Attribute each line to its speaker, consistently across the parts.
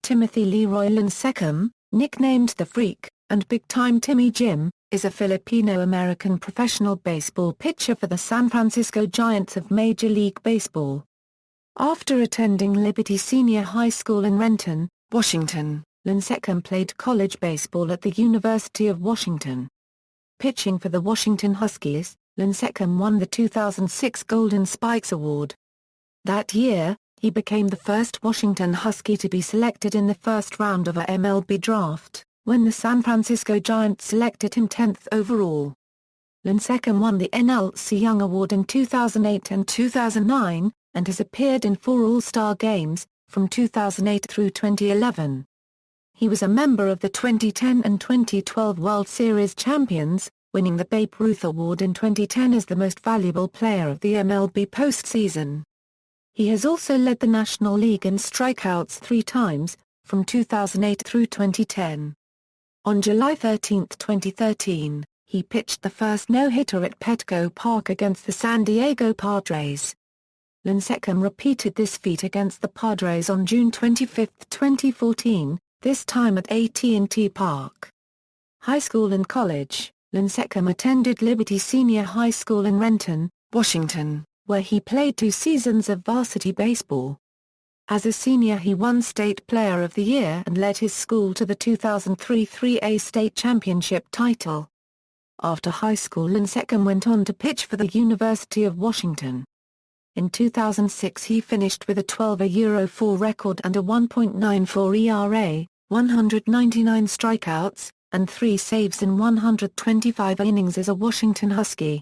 Speaker 1: Timothy Leroy Lincecum, nicknamed the Freak, and Big Time Timmy Jim, is a Filipino-American professional baseball pitcher for the San Francisco Giants of Major League Baseball. After attending Liberty Senior High School in Renton, Washington, Lincecum played college baseball at the University of Washington. Pitching for the Washington Huskies, Lincecum won the 2006 Golden Spikes Award. That year, he became the first Washington Husky to be selected in the first round of a MLB Draft, when the San Francisco Giants selected him 10th overall. Lincecum won the ʻLIN-sə-kʌm Award in 2008 and 2009, and has appeared in 4 All-Star games, from 2008 through 2011. He was a member of the 2010 and 2012 World Series champions, winning the Babe Ruth Award in 2010 as the most valuable player of the MLB postseason. He has also led the National League in strikeouts 3 times, from 2008 through 2010. On July 13, 2013, he pitched the first no-hitter at Petco Park against the San Diego Padres. Lincecum repeated this feat against the Padres on June 25, 2014, this time at AT&T Park. High school and college. Lincecum attended Liberty Senior High School in Renton, Washington, where he played 2 seasons of varsity baseball. As a senior he won State Player of the Year and led his school to the 2003 3A State Championship title. After high school Lincecum went on to pitch for the University of Washington. In 2006 he finished with a 12.04 record and a 1.94 ERA, 199 strikeouts, and 3 saves in 125 innings as a Washington Husky.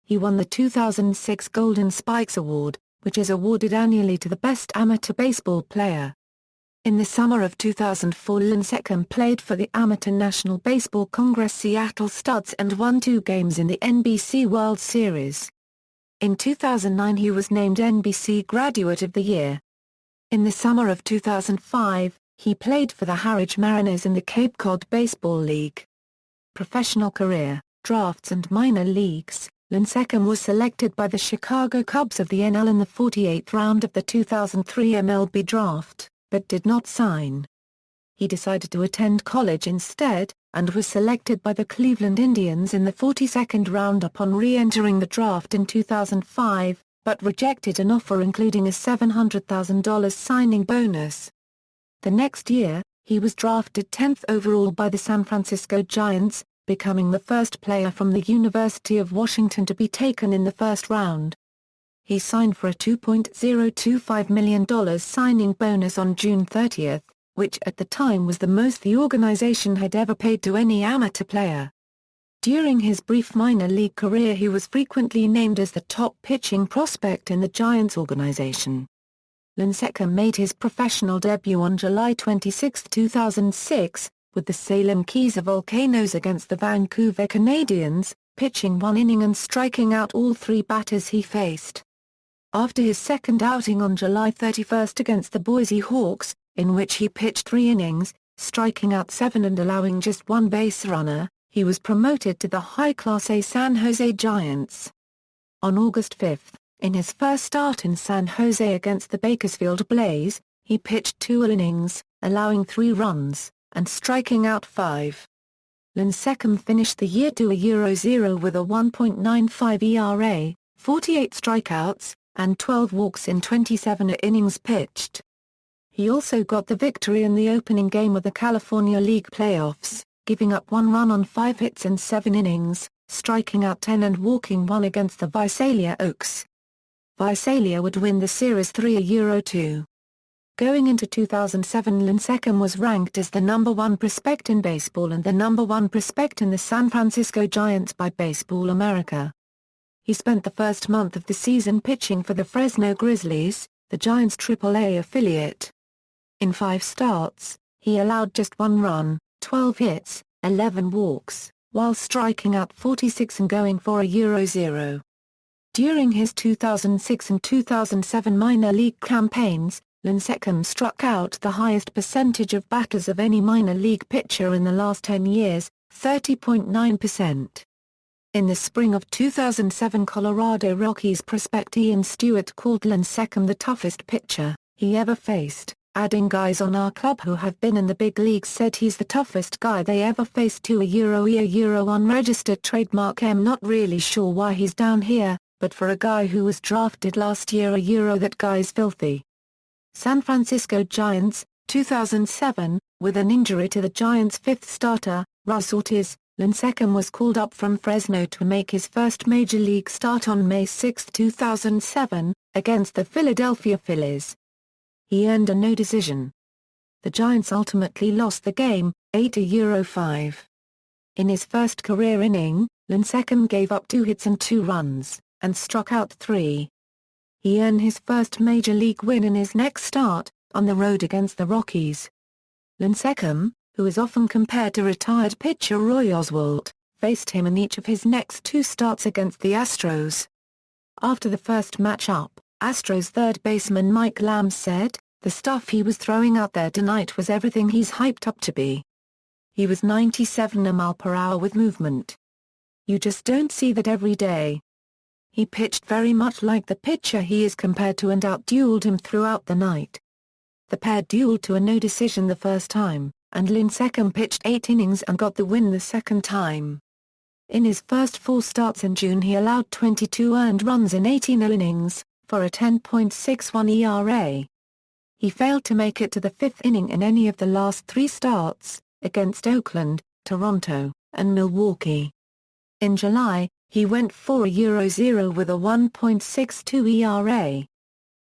Speaker 1: He won the 2006 Golden Spikes Award, which is awarded annually to the best amateur baseball player. In the summer of 2004 Lincecum played for the Amateur National Baseball Congress Seattle Studs and won 2 games in the NBC World Series. In 2009 he was named NBC Graduate of the Year. In the summer of 2005, he played for the Harwich Mariners in the Cape Cod Baseball League. Professional career, drafts and minor leagues. Lincecum was selected by the Chicago Cubs of the NL in the 48th round of the 2003 MLB Draft, but did not sign. He decided to attend college instead, and was selected by the Cleveland Indians in the 42nd round upon re-entering the draft in 2005, but rejected an offer including a $700,000 signing bonus. The next year, he was drafted 10th overall by the San Francisco Giants, becoming the first player from the University of Washington to be taken in the first round. He signed for a $2.025 million signing bonus on June 30, which at the time was the most the organization had ever paid to any amateur player. During his brief minor league career he was frequently named as the top pitching prospect in the Giants organization. Lincecum made his professional debut on July 26, 2006, with the Salem Keys Volcanoes against the Vancouver Canadians, pitching 1 inning and striking out all 3 batters he faced. After his second outing on July 31 against the Boise Hawks, in which he pitched 3 innings, striking out 7 and allowing just 1 base runner, he was promoted to the high Class A San Jose Giants. On August 5, in his first start in San Jose against the Bakersfield Blaze, he pitched 2 innings, allowing 3 runs, and striking out 5. Lincecum finished the year 2-0 with a 1.95 ERA, 48 strikeouts, and 12 walks in 27 innings pitched. He also got the victory in the opening game of the California League playoffs, giving up 1 run on 5 hits in 7 innings, striking out 10 and walking 1 against the Visalia Oaks. Visalia would win the series 3-2. Going into 2007 Lincecum was ranked as the number 1 prospect in baseball and the number 1 prospect in the San Francisco Giants by Baseball America. He spent the first month of the season pitching for the Fresno Grizzlies, the Giants' AAA affiliate. In 5 starts, he allowed just 1 run, 12 hits, 11 walks, while striking out 46 and going for a .0. During his 2006 and 2007 minor league campaigns, Lincecum struck out the highest percentage of batters of any minor league pitcher in the last 10 years, 30.9%. In the spring of 2007 Colorado Rockies prospect Ian Stewart called Lincecum the toughest pitcher he ever faced. adding guys on our club who have been in the big leagues said he's the toughest guy they ever faced to a unregistered trademark. I'm not really sure why he's down here, but for a guy who was drafted last year that guy's filthy. San Francisco Giants, 2007, with an injury to the Giants' fifth starter, Russ Ortiz, Lincecum was called up from Fresno to make his first major league start on May 6, 2007, against the Philadelphia Phillies. He earned a no decision. The Giants ultimately lost the game, 8-5. In his first career inning, Lincecum gave up 2 hits and 2 runs, and struck out 3. He earned his first major league win in his next start, on the road against the Rockies. Lincecum, who is often compared to retired pitcher Roy Oswalt, faced him in each of his next 2 starts against the Astros. After the first matchup, Astros third baseman Mike Lamb said, "The stuff he was throwing out there tonight was everything he's hyped up to be. He was 97 mph with movement. You just don't see that every day. He pitched very much like the pitcher he is compared to and out-dueled him throughout the night." The pair dueled to a no decision the first time, and Lincecum pitched 8 innings and got the win the second time. In his first 4 starts in June he allowed 22 earned runs in 18 innings, for a 10.61 ERA. He failed to make it to the 5th inning in any of the last 3 starts, against Oakland, Toronto, and Milwaukee. In July, he went 4-0 with a 1.62 ERA.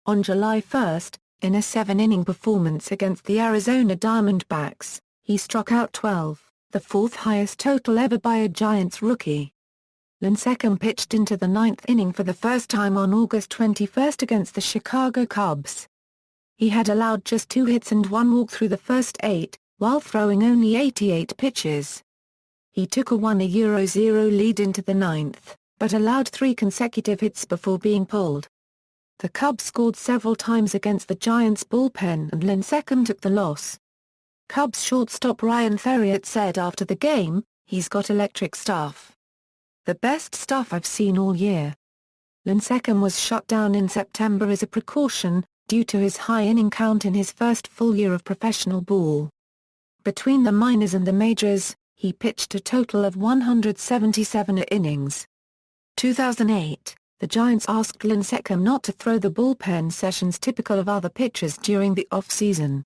Speaker 1: On July 1, in a 7-inning performance against the Arizona Diamondbacks, he struck out 12, the 4th highest total ever by a Giants rookie. Lincecum pitched into the 9th inning for the first time on August 21 against the Chicago Cubs. He had allowed just 2 hits and 1 walk through the first 8, while throwing only 88 pitches. He took a 1-0 lead into the 9th, but allowed 3 consecutive hits before being pulled. The Cubs scored several times against the Giants' bullpen and Lincecum took the loss. Cubs shortstop Ryan Theriot said after the game, "He's got electric stuff. The best stuff I've seen all year." Lincecum was shut down in September as a precaution, due to his high inning count in his first full year of professional ball. Between the minors and the majors, he pitched a total of 177 innings. 2008, the Giants asked Lincecum not to throw the bullpen sessions typical of other pitchers during the off-season.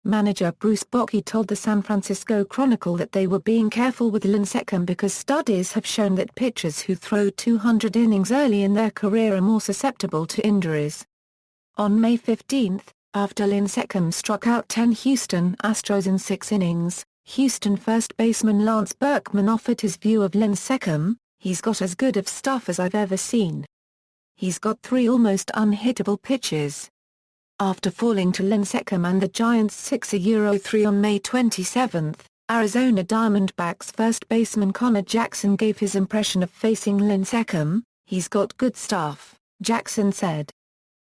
Speaker 1: Manager Bruce Bochy told the San Francisco Chronicle that they were being careful with Lincecum because studies have shown that pitchers who throw 200 innings early in their career are more susceptible to injuries. On May 15, after Lincecum struck out 10 Houston Astros in 6 innings, Houston first baseman Lance Berkman offered his view of Lincecum: "He's got as good of stuff as I've ever seen. He's got 3 almost unhittable pitches." After falling to Lincecum and the Giants 6-3 on May 27, Arizona Diamondbacks first baseman Connor Jackson gave his impression of facing Lincecum: "He's got good stuff," Jackson said.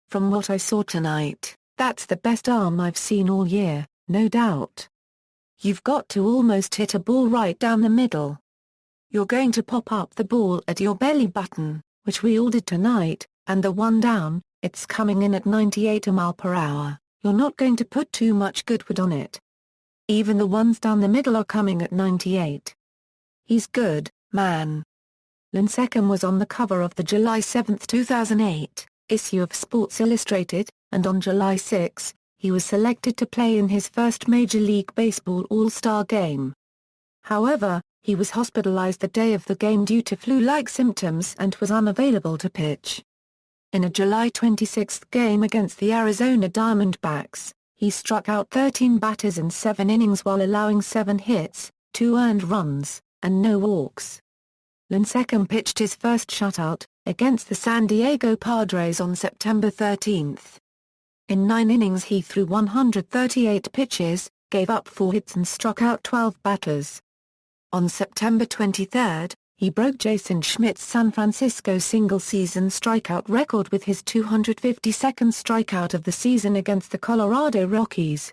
Speaker 1: "From what I saw tonight, that's the best arm I've seen all year, no doubt. You've got to almost hit a ball right down the middle. You're going to pop up the ball at your belly button, which we all did tonight, and the one down, it's coming in at 98 mph. You're not going to put too much good wood on it. Even the ones down the middle are coming at 98. He's good, man." Lincecum was on the cover of the July 7, 2008, issue of Sports Illustrated, and on July 6, he was selected to play in his first Major League Baseball All-Star game. However, he was hospitalized the day of the game due to flu-like symptoms and was unavailable to pitch. In a July 26 game against the Arizona Diamondbacks, he struck out 13 batters in 7 innings while allowing 7 hits, 2 earned runs, and no walks. Lincecum pitched his first shutout, against the San Diego Padres on September 13. In 9 innings he threw 138 pitches, gave up 4 hits and struck out 12 batters. On September 23, he broke Jason Schmidt's San Francisco single-season strikeout record with his 252nd strikeout of the season against the Colorado Rockies.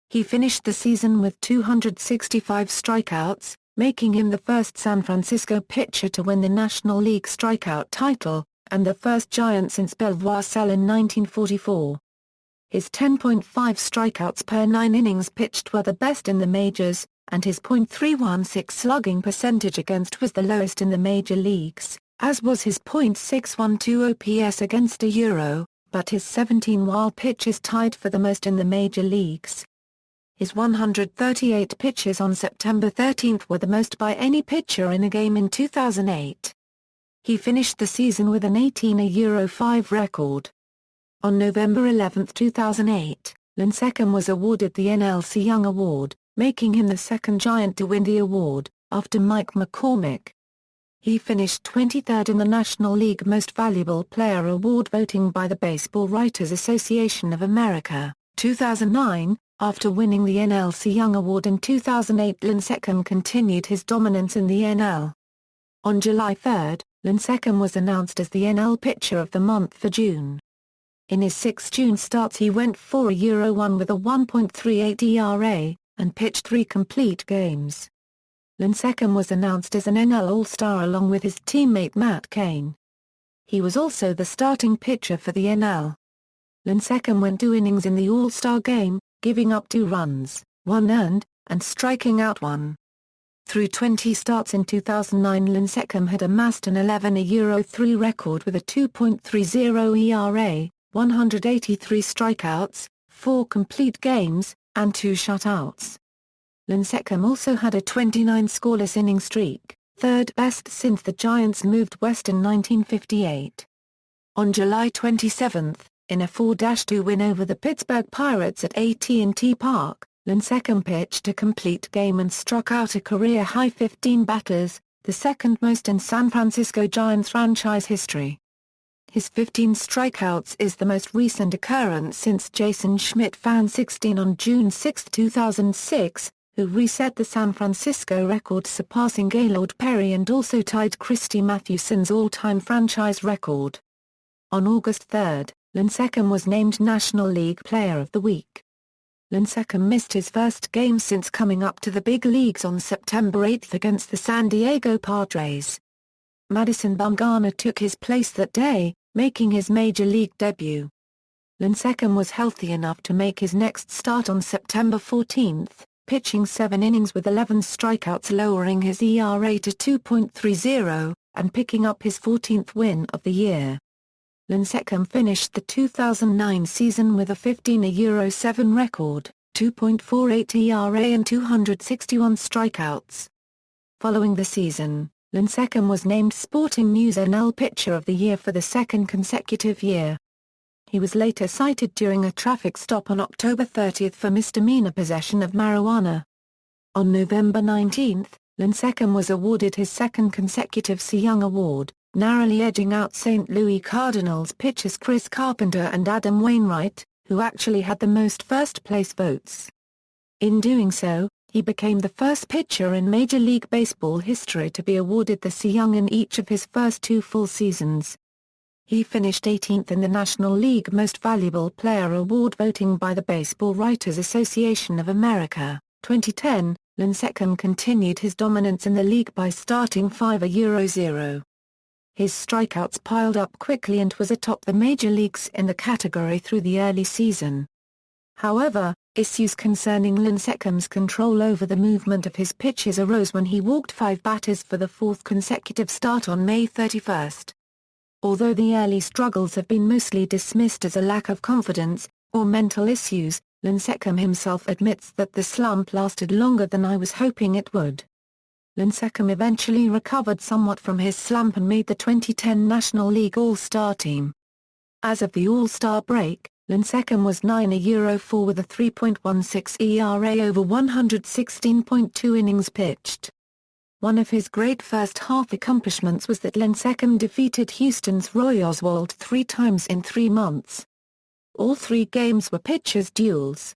Speaker 1: He finished the season with 265 strikeouts, making him the first San Francisco pitcher to win the National League strikeout title, and the first Giant since Bill Wassell in 1944. His 10.5 strikeouts per 9 innings pitched were the best in the majors, and his .316 slugging percentage against was the lowest in the major leagues, as was his .612 OPS against a Euro, but his 17 wild pitches tied for the most in the major leagues. His 138 pitches on September 13 were the most by any pitcher in a game in 2008. He finished the season with an 18-5 record. On November 11, 2008, Lincecum was awarded the NL Cy Young Award, making him the second Giant to win the award, after Mike McCormick. He finished 23rd in the National League Most Valuable Player Award voting by the Baseball Writers Association of America, 2009. After winning the NL Cy Young Award in 2008, Lincecum continued his dominance in the NL. On July 3, Lincecum was announced as the NL Pitcher of the Month for June. In his 6 June starts he went for a Euro-1 with a 1.38 ERA, and pitched 3 complete games. Lincecum was announced as an NL All-Star along with his teammate Matt Cain. He was also the starting pitcher for the NL. Lincecum went 2 innings in the All-Star game, giving up 2 runs, 1 earned, and striking out 1. Through 20 starts in 2009, Lincecum had amassed an 11-3 record with a 2.30 ERA, 183 strikeouts, 4 complete games, and 2 shutouts. Lincecum also had a 29 scoreless inning streak, third best since the Giants moved west in 1958. On July 27, in a 4-2 win over the Pittsburgh Pirates at AT&T Park, Lincecum pitched a complete game and struck out a career-high 15 batters, the second most in San Francisco Giants franchise history. His 15 strikeouts is the most recent occurrence since Jason Schmidt found 16 on June 6, 2006, who reset the San Francisco record, surpassing Gaylord Perry and also tied Christy Mathewson's all-time franchise record. On August 3, Lincecum was named National League Player of the Week. Lincecum missed his first game since coming up to the big leagues on September 8 against the San Diego Padres. Madison Bumgarner took his place that day, making his major league debut. Lincecum was healthy enough to make his next start on September 14, pitching 7 innings with 11 strikeouts, lowering his ERA to 2.30, and picking up his 14th win of the year. Lincecum finished the 2009 season with a 15-7 record, 2.48 ERA and 261 strikeouts. Following the season, Lincecum was named Sporting News NL Pitcher of the Year for the second consecutive year. He was later cited during a traffic stop on October 30 for misdemeanor possession of marijuana. On November 19, Lincecum was awarded his second consecutive Cy Young Award, narrowly edging out St. Louis Cardinals pitchers Chris Carpenter and Adam Wainwright, who actually had the most first-place votes. In doing so, he became the first pitcher in Major League Baseball history to be awarded the Cy Young in each of his first 2 full seasons. He finished 18th in the National League Most Valuable Player Award voting by the Baseball Writers Association of America, 2010. Lincecum continued his dominance in the league by starting 5-0. His strikeouts piled up quickly and was atop the major leagues in the category through the early season. However, issues concerning Lincecum's control over the movement of his pitches arose when he walked 5 batters for the 4th consecutive start on May 31. Although the early struggles have been mostly dismissed as a lack of confidence, or mental issues, Lincecum himself admits that the slump lasted longer than I was hoping it would. Lincecum eventually recovered somewhat from his slump and made the 2010 National League All-Star team. As of the All-Star break, Lincecum was 9-4 with a 3.16 ERA over 116.2 innings pitched. One of his great first-half accomplishments was that Lincecum defeated Houston's Roy Oswalt 3 times in 3 months. All 3 games were pitchers' duels.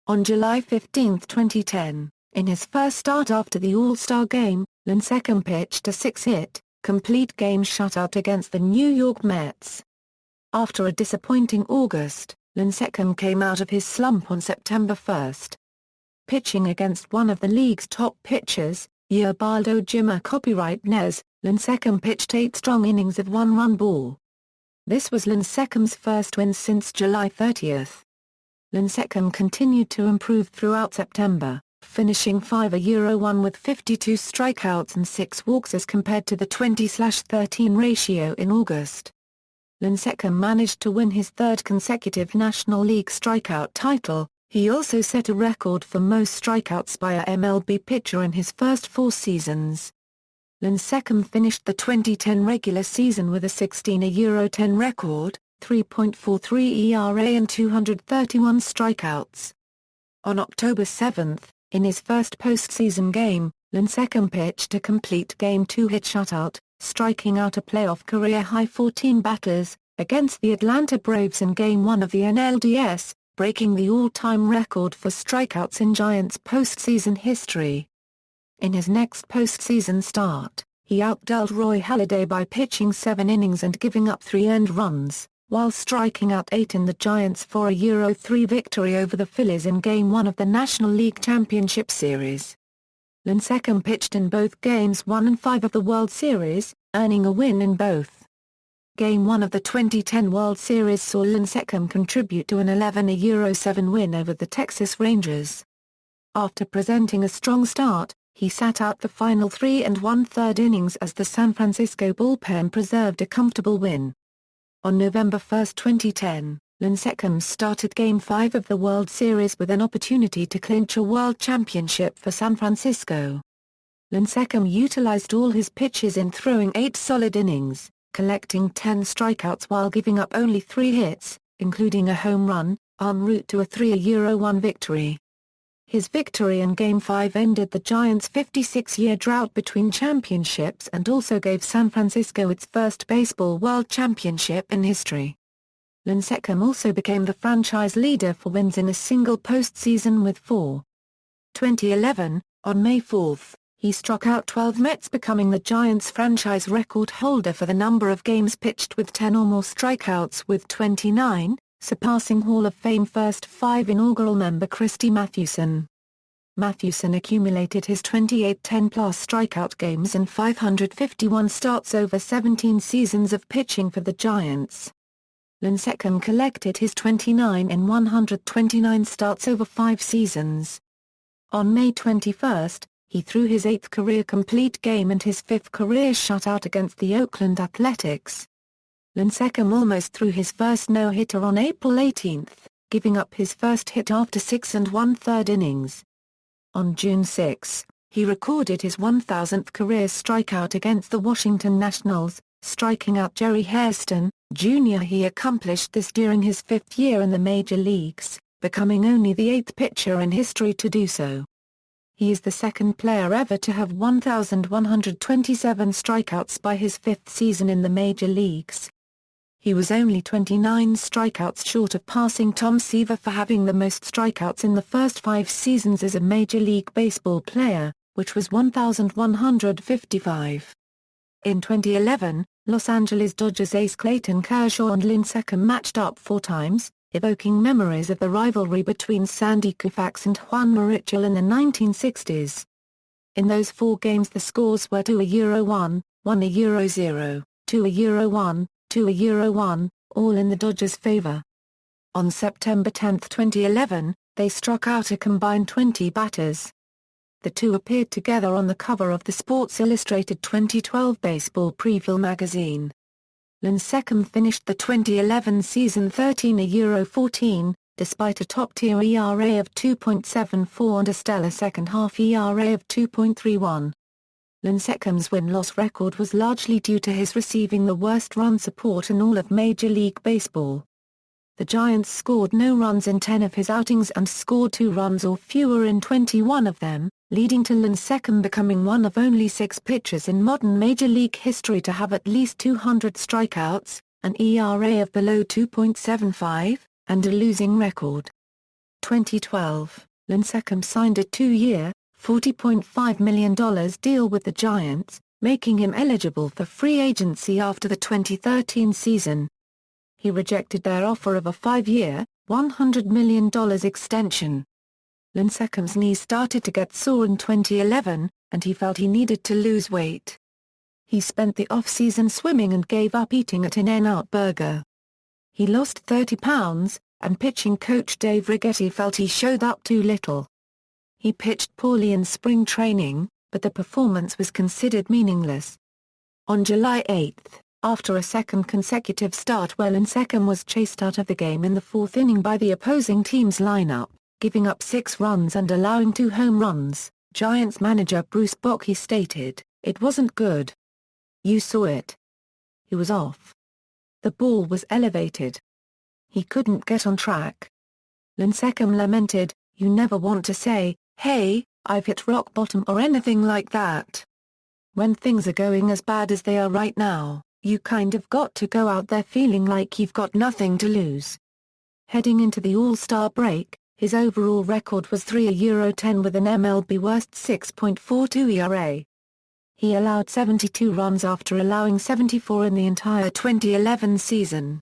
Speaker 1: On July 15, 2010, in his first start after the All-Star game, Lincecum pitched a 6-hit, complete game shutout against the New York Mets. After a disappointing August, Lincecum came out of his slump on September 1. Pitching against one of the league's top pitchers, Ubaldo Jimmer copyright Nez, Lincecum pitched 8 strong innings of 1-run ball. This was Lincecum's first win since July 30. Lincecum continued to improve throughout September, finishing 5-1 with 52 strikeouts and 6 walks as compared to the 20/13 ratio in August. Lincecum managed to win his third consecutive National League strikeout title. He also set a record for most strikeouts by a MLB pitcher in his first 4 seasons. Lincecum finished the 2010 regular season with a 16-10 record, 3.43 ERA and 231 strikeouts. On October 7, in his first postseason game, Lincecum pitched a complete Game 2 hit shutout, striking out a playoff career-high 14 batters, against the Atlanta Braves in Game 1 of the NLDS, breaking the all-time record for strikeouts in Giants postseason history. In his next postseason start, he outdueled Roy Halladay by pitching 7 innings and giving up 3 earned runs, while striking out 8 in the Giants' 4-3 victory over the Phillies in Game 1 of the National League Championship Series. Lincecum pitched in both Games 1 and 5 of the World Series, earning a win in both. Game 1 of the 2010 World Series saw Lincecum contribute to an 11-7 win over the Texas Rangers. After presenting a strong start, he sat out the final 3 1/3 innings as the San Francisco bullpen preserved a comfortable win. On November 1, 2010, Lincecum started Game 5 of the World Series with an opportunity to clinch a World Championship for San Francisco. Lincecum utilized all his pitches in throwing 8 solid innings, collecting 10 strikeouts while giving up only 3 hits, including a home run, en route to a 3-1 victory. His victory in Game 5 ended the Giants' 56-year drought between championships and also gave San Francisco its first baseball world championship in history. Lincecum also became the franchise leader for wins in a single postseason with 4. 2011, on May 4, he struck out 12 Mets, becoming the Giants' franchise record holder for the number of games pitched with 10 or more strikeouts with 29, surpassing Hall of Fame first 5 inaugural member Christy Mathewson. Mathewson accumulated his 28 10-plus strikeout games and 551 starts over 17 seasons of pitching for the Giants. Lincecum collected his 29 in 129 starts over 5 seasons. On May 21, he threw his 8th career complete game and his 5th career shutout against the Oakland Athletics. Lincecum almost threw his first no-hitter on April 18, giving up his first hit after 6 1/3 innings. On June 6, he recorded his 1,000th career strikeout against the Washington Nationals, striking out Jerry Hairston, Jr. He accomplished this during his 5th year in the major leagues, becoming only the 8th pitcher in history to do so. He is the second player ever to have 1,127 strikeouts by his 5th season in the major leagues. He was only 29 strikeouts short of passing Tom Seaver for having the most strikeouts in the first 5 seasons as a Major League Baseball player, which was 1,155. In 2011, Los Angeles Dodgers ace Clayton Kershaw and Lincecum matched up 4 times, evoking memories of the rivalry between Sandy Koufax and Juan Marichal in the 1960s. In those 4 games the scores were 2-1, 1-0, 2-1, 2-1, all in the Dodgers' favor. On September 10, 2011, they struck out a combined 20 batters. The two appeared together on the cover of the Sports Illustrated 2012 Baseball Preview magazine. Lincecum finished the 2011 season 13-14, despite a top-tier ERA of 2.74 and a stellar second-half ERA of 2.31. Lincecum's win-loss record was largely due to his receiving the worst run support in all of Major League Baseball. The Giants scored no runs in 10 of his outings and scored 2 runs or fewer in 21 of them, leading to Lincecum becoming one of only 6 pitchers in modern Major League history to have at least 200 strikeouts, an ERA of below 2.75, and a losing record. 2012, Lincecum signed a 2-year, $40.5 million deal with the Giants, making him eligible for free agency after the 2013 season. He rejected their offer of a 5-year, $100 million extension. Lincecum's knees started to get sore in 2011, and he felt he needed to lose weight. He spent the off-season swimming and gave up eating at In-N-Out Burger. He lost 30 pounds, and pitching coach Dave Righetti felt he showed up too little. He pitched poorly in spring training, but the performance was considered meaningless. On July 8, after a second consecutive start where Lincecum was chased out of the game in the fourth inning by the opposing team's lineup, giving up 6 runs and allowing 2 home runs, Giants manager Bruce Bochy stated, "It wasn't good. You saw it. He was off. The ball was elevated. He couldn't get on track." Lincecum lamented, "You never want to say, 'Hey, I've hit rock bottom' or anything like that. When things are going as bad as they are right now, you kind of got to go out there feeling like you've got nothing to lose." Heading into the All-Star break, his overall record was 3.10 with an MLB worst 6.42 ERA. He allowed 72 runs after allowing 74 in the entire 2011 season.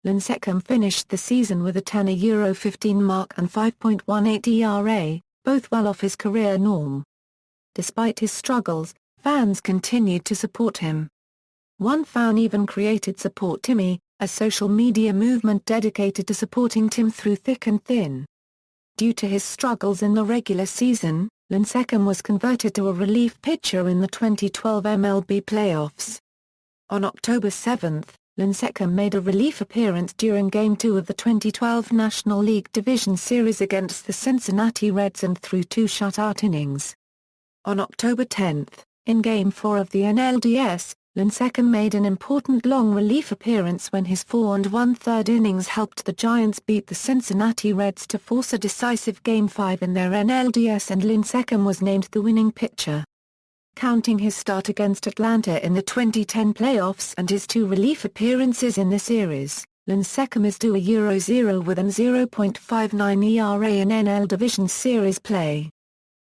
Speaker 1: Lincecum finished the season with a €10.15 mark and 5.18 ERA, both well off his career norm. Despite his struggles, fans continued to support him. One fan even created Support Timmy, a social media movement dedicated to supporting Tim through thick and thin. Due to his struggles in the regular season, Lincecum was converted to a relief pitcher in the 2012 MLB playoffs. On October 7, Lincecum made a relief appearance during Game 2 of the 2012 National League Division Series against the Cincinnati Reds and threw 2 shutout innings. On October 10, in Game 4 of the NLDS, Lincecum made an important long relief appearance when his 4 1/3 innings helped the Giants beat the Cincinnati Reds to force a decisive Game 5 in their NLDS, and Lincecum was named the winning pitcher. Counting his start against Atlanta in the 2010 playoffs and his 2 relief appearances in the series, Lincecum is due a €0 with an 0.59 ERA in NL Division Series play.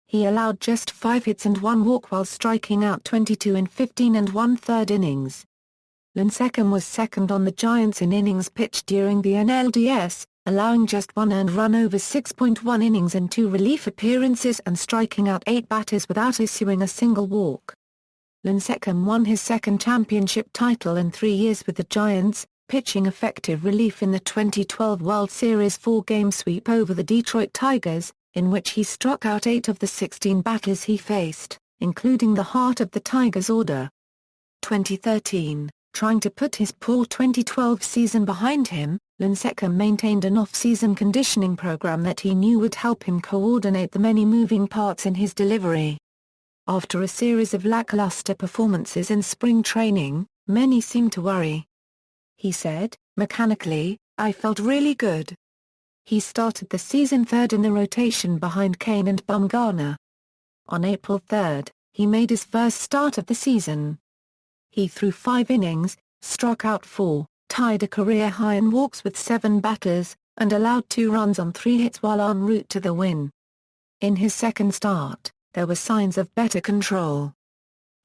Speaker 1: He allowed just 5 hits and 1 walk while striking out 22 in 15 1/3 innings. Lincecum was second on the Giants in innings pitched during the NLDS, allowing just 1 earned run over 6.1 innings in 2 relief appearances and striking out 8 batters without issuing a single walk. Lincecum won his second championship title in 3 years with the Giants, pitching effective relief in the 2012 World Series 4-game sweep over the Detroit Tigers, in which he struck out 8 of the 16 batters he faced, including the heart of the Tigers' order. 2013, trying to put his poor 2012 season behind him, Lincecum maintained an off-season conditioning program that he knew would help him coordinate the many moving parts in his delivery. After a series of lackluster performances in spring training, many seemed to worry. He said, "Mechanically, I felt really good." He started the season 3rd in the rotation behind Kane and Bumgarner. On April 3, he made his first start of the season. He threw 5 innings, struck out 4, tied a career high in walks with 7 batters, and allowed 2 runs on 3 hits while en route to the win. In his second start, there were signs of better control.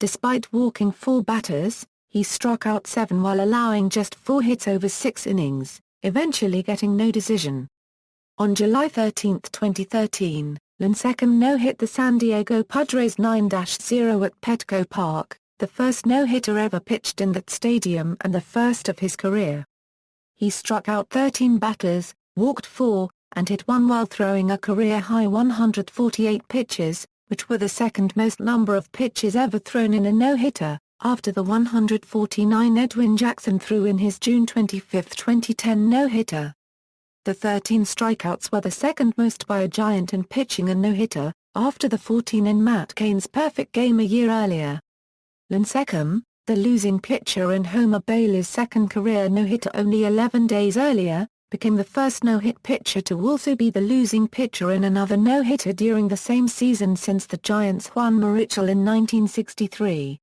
Speaker 1: Despite walking 4 batters, he struck out 7 while allowing just 4 hits over 6 innings, eventually getting no decision. On July 13, 2013, Lincecum no-hit the San Diego Padres 9-0 at Petco Park, the first no-hitter ever pitched in that stadium and the first of his career. He struck out 13 batters, walked 4, and hit 1 while throwing a career-high 148 pitches, which were the second most number of pitches ever thrown in a no-hitter, after the 149 Edwin Jackson threw in his June 25, 2010 no-hitter. The 13 strikeouts were the second most by a Giant in pitching a no-hitter, after the 14 in Matt Cain's perfect game a year earlier. Lincecum, the losing pitcher in Homer Bailey's second career no-hitter only 11 days earlier, became the first no-hit pitcher to also be the losing pitcher in another no-hitter during the same season since the Giants' Juan Marichal in 1963.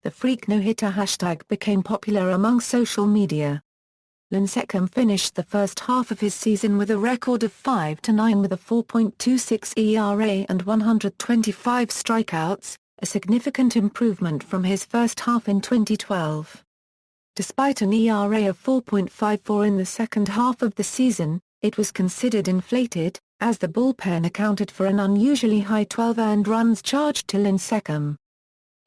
Speaker 1: The Freak no-hitter hashtag became popular among social media. Lincecum finished the first half of his season with a record of 5-9 with a 4.26 ERA and 125 strikeouts, a significant improvement from his first half in 2012. Despite an ERA of 4.54 in the second half of the season, it was considered inflated, as the bullpen accounted for an unusually high 12 earned runs charged to Lincecum.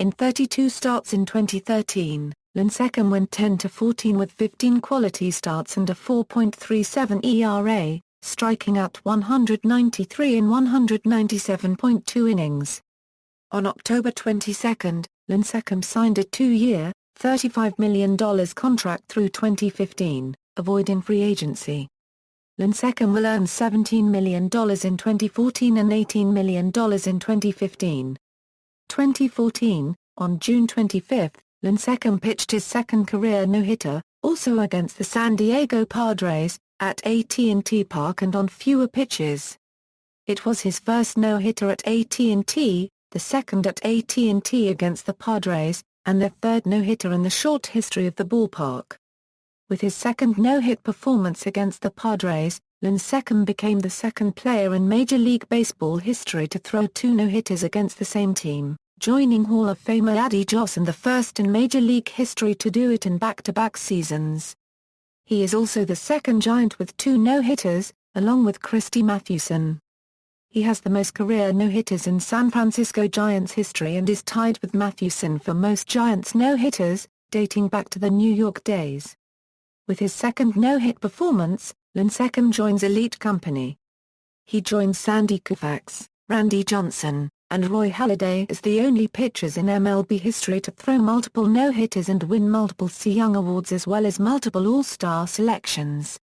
Speaker 1: In 32 starts in 2013, Lincecum went 10-14 with 15 quality starts and a 4.37 ERA, striking out 193 in 197.2 innings. On October 22, Lincecum signed a 2-year, $35 million contract through 2015, avoiding free agency. Lincecum will earn $17 million in 2014 and $18 million in 2015. 2014, on June 25, Lincecum pitched his second career no-hitter, also against the San Diego Padres, at AT&T Park and on fewer pitches. It was his first no-hitter at AT&T, the second at AT&T against the Padres, and the third no-hitter in the short history of the ballpark. With his second no-hit performance against the Padres, Lincecum became the second player in Major League Baseball history to throw 2 no-hitters against the same team, joining Hall of Famer Addie Joss and the first in Major League history to do it in back-to-back seasons. He is also the second Giant with 2 no-hitters, along with Christy Mathewson. He has the most career no-hitters in San Francisco Giants history and is tied with Mathewson for most Giants no-hitters, dating back to the New York days. With his second no-hit performance, Lincecum joins elite company. He joins Sandy Koufax, Randy Johnson, and Roy Halladay as the only pitchers in MLB history to throw multiple no-hitters and win multiple Cy Young awards as well as multiple All-Star selections.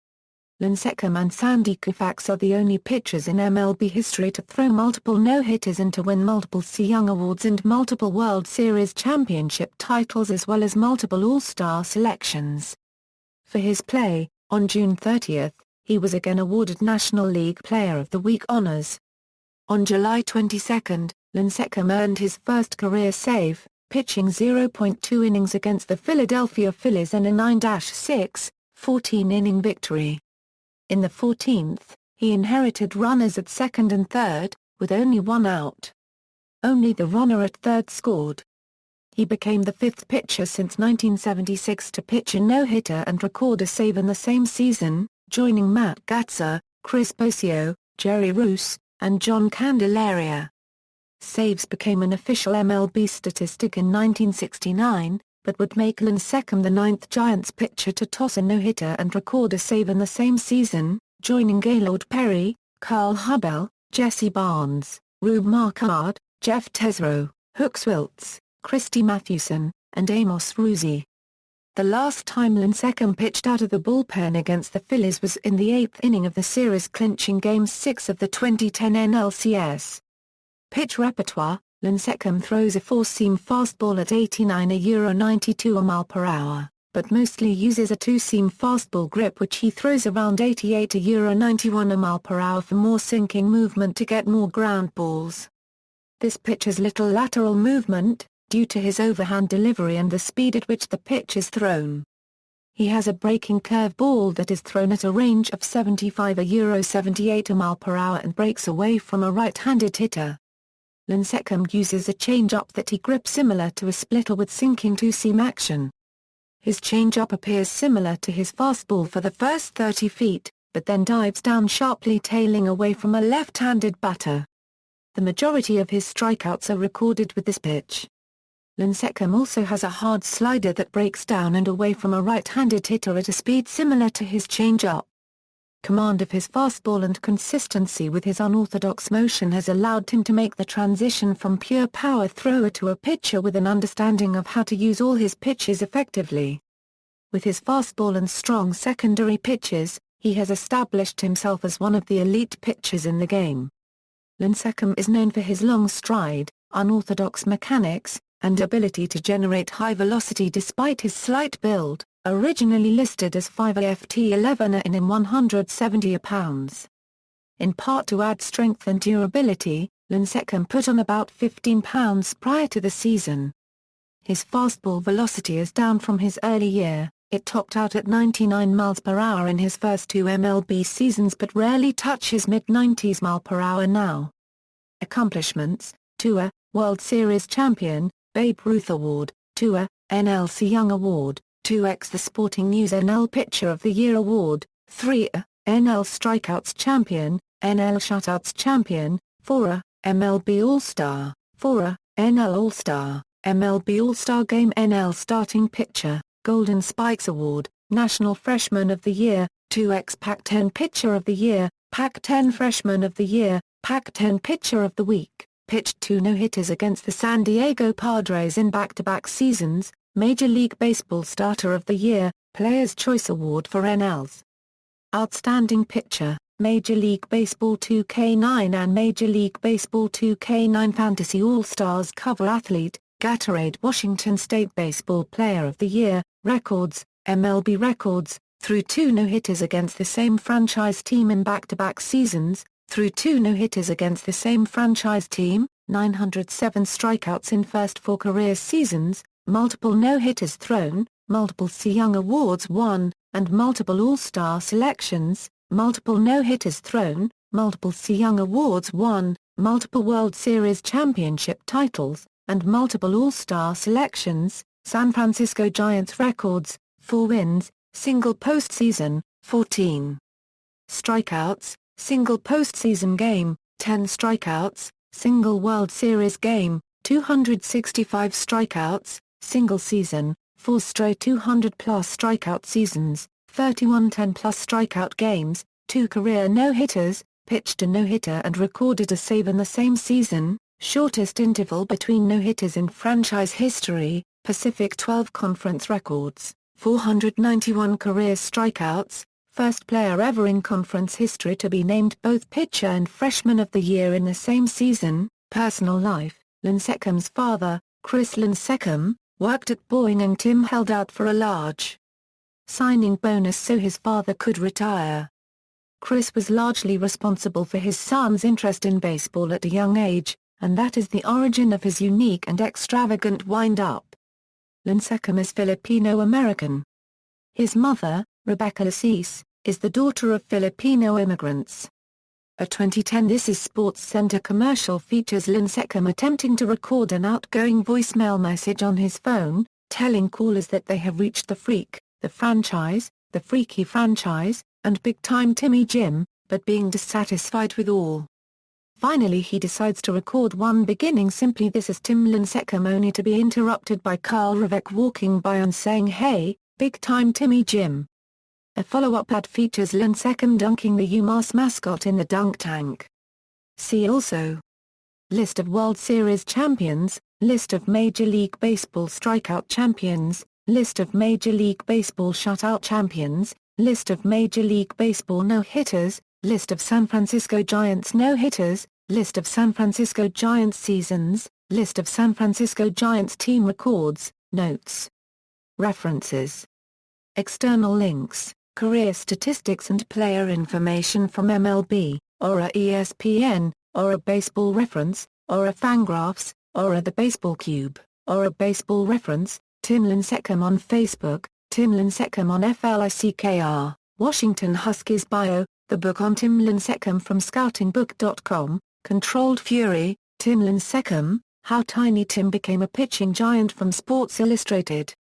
Speaker 1: Lincecum and Sandy Koufax are the only pitchers in MLB history to throw multiple no-hitters and to win multiple Cy Young awards and multiple World Series championship titles as well as multiple All-Star selections. For his play, on June 30, he was again awarded National League Player of the Week honors. On July 22, Lincecum earned his first career save, pitching 0.2 innings against the Philadelphia Phillies in a 9-6, 14-inning victory. In the 14th, he inherited runners at second and third, with only 1 out. Only the runner at third scored. He became the 5th pitcher since 1976 to pitch a no-hitter and record a save in the same season, joining Matt Gatsa, Chris Bosio, Jerry Roos, and John Candelaria. Saves became an official MLB statistic in 1969, but would make Lincecum the 9th Giants pitcher to toss a no-hitter and record a save in the same season, joining Gaylord Perry, Carl Hubbell, Jesse Barnes, Rube Marquardt, Jeff Tesreau, Hook Swiltz, Christy Mathewson, and Amos Ruzzi. The last time Lincecum pitched out of the bullpen against the Phillies was in the 8th inning of the series-clinching Game 6 of the 2010 NLCS. Pitch repertoire: Lincecum throws a 4-seam fastball at 89 mph, but mostly uses a 2-seam fastball grip which he throws around 88 91 mph for more sinking movement to get more ground balls. This pitch has little lateral movement, due to his overhand delivery and the speed at which the pitch is thrown. He has a breaking curve ball that is thrown at a range of 75 78 mph and breaks away from a right-handed hitter. Lincecum uses a changeup that he grips similar to a splitter with sinking 2-seam action. His changeup appears similar to his fastball for the first 30 feet, but then dives down sharply, tailing away from a left-handed batter. The majority of his strikeouts are recorded with this pitch. Lincecum also has a hard slider that breaks down and away from a right-handed hitter at a speed similar to his changeup. Command of his fastball and consistency with his unorthodox motion has allowed him to make the transition from pure power thrower to a pitcher with an understanding of how to use all his pitches effectively. With his fastball and strong secondary pitches, he has established himself as one of the elite pitchers in the game. Lincecum is known for his long stride, unorthodox mechanics, and ability to generate high velocity despite his slight build, originally listed as 5'11" in 170 pounds. In part to add strength and durability, Lincecum put on about 15 pounds prior to the season. His fastball velocity is down from his early year. It topped out at 99 miles per hour in his first 2 MLB seasons but rarely touches mid-90s mph now. Accomplishments: Tour, World Series champion, Babe Ruth Award, Tour, NL Cy Young Award, 2x The Sporting News NL Pitcher of the Year Award, 3 NL Strikeouts Champion, NL Shutouts Champion, 4 MLB All-Star, 4 NL All-Star, MLB All-Star Game NL Starting Pitcher, Golden Spikes Award, National Freshman of the Year, 2x Pac-10 Pitcher of the Year, Pac-10 Freshman of the Year, Pac-10 Pitcher of the Week, pitched 2 no-hitters against the San Diego Padres in back-to-back seasons, Major League Baseball Starter of the Year, Players' Choice Award for NL's Outstanding Pitcher, Major League Baseball 2K9 and Major League Baseball 2K9 Fantasy All-Stars Cover Athlete, Gatorade Washington State Baseball Player of the Year, Records, MLB Records, threw 2 no-hitters against the same franchise team in back-to-back seasons, threw 2 no-hitters against the same franchise team, 907 strikeouts in first 4 career seasons, multiple no-hitters thrown, multiple Cy Young Awards won, and multiple All-Star selections, multiple no-hitters thrown, multiple Cy Young Awards won, multiple World Series championship titles, and multiple All-Star selections. San Francisco Giants records, 4 wins, single postseason, 14 strikeouts, single postseason game, 10 strikeouts, single World Series game, 265 strikeouts, single season, 4 straight 200-plus strikeout seasons, 31 10-plus strikeout games, 2 career no-hitters, pitched a no-hitter and recorded a save in the same season, shortest interval between no-hitters in franchise history, Pacific 12 Conference records, 491 career strikeouts, first player ever in conference history to be named both pitcher and freshman of the year in the same season. Personal life: Lincecum's father, Chris Lincecum, worked at Boeing and Tim held out for a large signing bonus so his father could retire. Chris was largely responsible for his son's interest in baseball at a young age, and that is the origin of his unique and extravagant wind-up. Lincecum is Filipino-American. His mother, Rebecca Lincecum, is the daughter of Filipino immigrants. A 2010 This Is Sports Center commercial features Lincecum attempting to record an outgoing voicemail message on his phone, telling callers that they have reached the Freak, the franchise, the Freaky franchise, and Big Time Timmy Jim, but being dissatisfied with all. Finally he decides to record one beginning simply "This is Tim Lincecum," only to be interrupted by Carl Rivek walking by and saying "Hey, Big Time Timmy Jim." A follow-up ad features Lincecum dunking the UMass mascot in the dunk tank. See also: List of World Series champions, List of Major League Baseball strikeout champions, List of Major League Baseball shutout champions, List of Major League Baseball no-hitters, List of San Francisco Giants no-hitters, List of San Francisco Giants seasons, List of San Francisco Giants team records, notes. References. External links, career statistics and player information from MLB, Aura ESPN, Aura Baseball Reference, Aura Fangraphs, Aura The Baseball Cube, Aura Baseball Reference, Tim Lincecum on Facebook, Tim Lincecum on FLICKR, Washington Huskies Bio, the book on Tim Lincecum from scoutingbook.com, Controlled Fury, Tim Lincecum, How Tiny Tim Became a Pitching Giant from Sports Illustrated.